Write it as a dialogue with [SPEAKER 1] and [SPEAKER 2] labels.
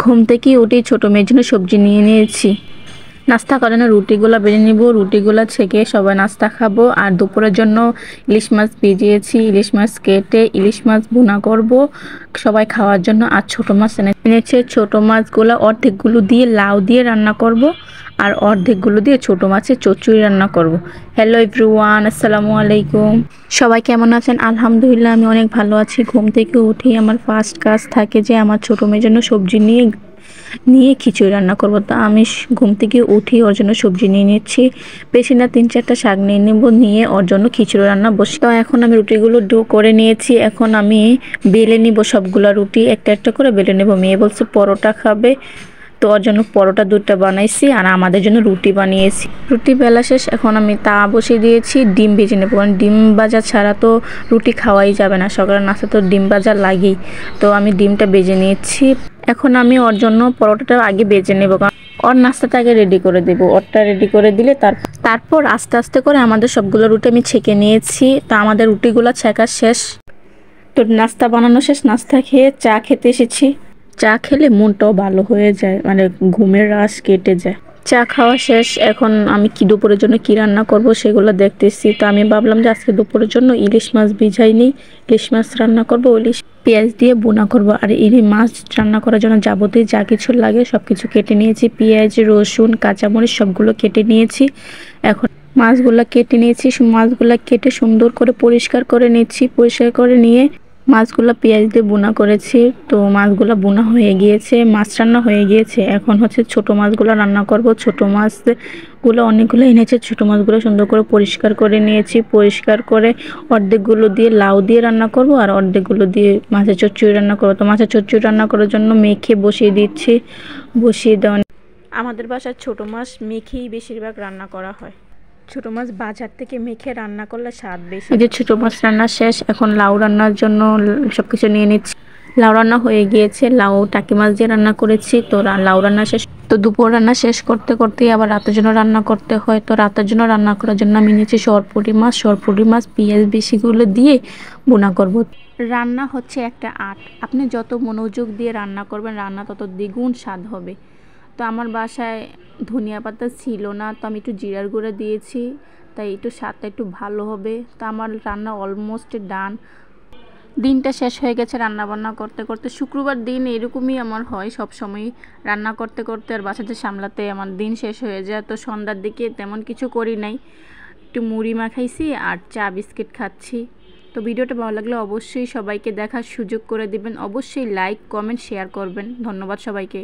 [SPEAKER 1] ঘুম থেকে উঠে ছোট মেয়ের জন্য সবজি নিয়ে নিয়েছি। নাস্তা করে না, রুটিগুলো বেড়ে নিব, রুটিগুলো ছেঁকে সবাই নাস্তা খাবো। আর দুপুরের জন্য ইলিশ মাছ ভিজিয়েছি, ইলিশ মাছ কেটে ইলিশ মাছ ভুনা করব সবাই খাওয়ার জন্য। আর ছোট মাছ এনেছে, ছোট মাছগুলো অর্ধেকগুলো দিয়ে লাউ দিয়ে রান্না করব আর অর্ধেকগুলো দিয়ে ছোট মাছের চচ্চড়ি রান্না করব। হ্যালো এভরিওয়ান, আসসালামু আলাইকুম। সবাই কেমন আছেন? আলহামদুলিল্লাহ আমি অনেক ভালো আছি। ঘুম থেকে উঠেই আমার ফার্স্ট কাজ থাকে যে আমার ছোট মেয়ের জন্য সবজি নিয়ে খিচুড়ি রান্না করব। তা আমি ঘুম থেকে উঠি ওর জন্য সবজি নিয়ে নিচ্ছি, বেশি না 3-4টা শাক নিয়ে নেব, নিয়ে ওর জন্য খিচুড়ি রান্না বসে। তো এখন আমি রুটিগুলো ডো করে নিয়েছি, এখন আমি বেলে নিব সবগুলা রুটি, একটা একটা করে বেলে নেব। মেয়ে বলছে পরোটা খাবে, তো ওর জন্য পরোটা 2টা বানাইছি আর আমাদের জন্য রুটি বানিয়েছি। রুটি বেলা শেষ, এখন আমি তা বসিয়ে দিয়েছি, ডিম ভেজে নেব। কারণ ডিম ভাজা ছাড়া তো রুটি খাওয়াই যাবে না, সকালের নাস্তা তো ডিম ভাজা লাগেই। তো আমি ডিমটা ভেজে নিয়েছি। এখন আমি ওর জন্য পরোটাটা আগে ভেজে নেব, কারণ ওর নাস্তাটা আগে রেডি করে দেবো। ওরটা রেডি করে দিলে তারপর আস্তে আস্তে করে আমাদের সবগুলো রুটি আমি ছেঁকে নিয়েছি। তা আমাদের রুটিগুলো ছেঁকা শেষ, তো নাস্তা বানানো শেষ। নাস্তা খেয়ে চা খেতে এসেছি। চা খেলে মনটাও ভালো হয়ে যায়, মানে ঘুমের রাশ কেটে যায়। চা খাওয়া শেষ, এখন আমি দুপুরের জন্য কি রান্না করব সেগুলো দেখতেছি। তো আমি ভাবলাম যে আজকে দুপুরের জন্য ইলিশ মাছ ভিজাই নিই, ইলিশ মাছ রান্না করব, ইলিশ পেঁয়াজ দিয়ে বোনা করব। আর এই মাছ রান্না করার জন্য যাবতীয় যা কিছু লাগে সব কিছু কেটে নিয়েছি, পেঁয়াজ রসুন কাঁচামরিচ সবগুলো কেটে নিয়েছি। এখন মাছগুলো কেটে নিয়েছি, মাছগুলো কেটে সুন্দর করে পরিষ্কার করে নিচ্ছি। পরিষ্কার করে নিয়ে মাছগুলো পেঁয়াজ দিয়ে বোনা করেছি। তো মাছগুলো বোনা হয়ে গিয়েছে, মাছ রান্না হয়ে গিয়েছে। এখন হচ্ছে ছোট মাছগুলো রান্না করব। ছোট মাছগুলো অনেকগুলো এনেছে, ছোট মাছগুলো সুন্দর করে পরিষ্কার করে নিয়েছি। পরিষ্কার করে অর্ধেকগুলো দিয়ে লাউ দিয়ে রান্না করব আর অর্ধেকগুলো দিয়ে মাছের চচ্চড়ি রান্না করব। তো মাছের চচ্চড়ি রান্না করার জন্য মেখে বসিয়ে দিচ্ছি। বসিয়ে দেওয়া, আমাদের বাসায় ছোট মাছ মেখেই বেশিরভাগ রান্না করা হয়। ছোট মাছ বাজার থেকে মেখে রান্না করলে স্বাদ বেশি। এই যে ছোট মাছ রান্না শেষ, এখন লাউ রান্নার জন্য সবকিছু নিয়ে নিচ্ছি। লাউ রান্না হয়ে গিয়েছে, লাউ টাকি মাছ দিয়ে রান্না করেছি। তো লাউ রান্না শেষ, তো দুপুর রান্না শেষ করতে করতেই আবার রাতের জন্য রান্না করতে হয়। তো রাতের জন্য রান্না করার জন্য আমি নিয়েছি সরপুঁটি মাছ পেঁয়াজ বেশিগুলো দিয়ে বোনা করব। রান্না হচ্ছে একটা আর্ট, আপনি যত মনোযোগ দিয়ে রান্না করবেন রান্না তত দ্বিগুণ স্বাদ হবে। তো আমার বাসায় ধনিয়া পাতা ছিল না, তো আমি একটু জিরার গুঁড়া দিয়েছি, তাই একটু স্বাদটা একটু ভালো হবে। তো আমার রান্না অলমোস্ট ডান। দিনটা শেষ হয়ে গেছে রান্না বান্না করতে করতে। শুক্রবার দিন এরকমই আমার হয় সব সময়, রান্না করতে করতে আর বাচ্চাদের সামলাতে আমার দিন শেষ হয়ে যায়। তো সন্ধ্যার দিকে তেমন কিছু করি নাই, একটু মুড়ি মাখাইছি আর চা বিস্কিট খাচ্ছি। তো ভিডিওটা ভালো লাগলে অবশ্যই সবাইকে দেখার সুযোগ করে দিবেন, অবশ্যই লাইক কমেন্ট শেয়ার করবেন। ধন্যবাদ সবাইকে।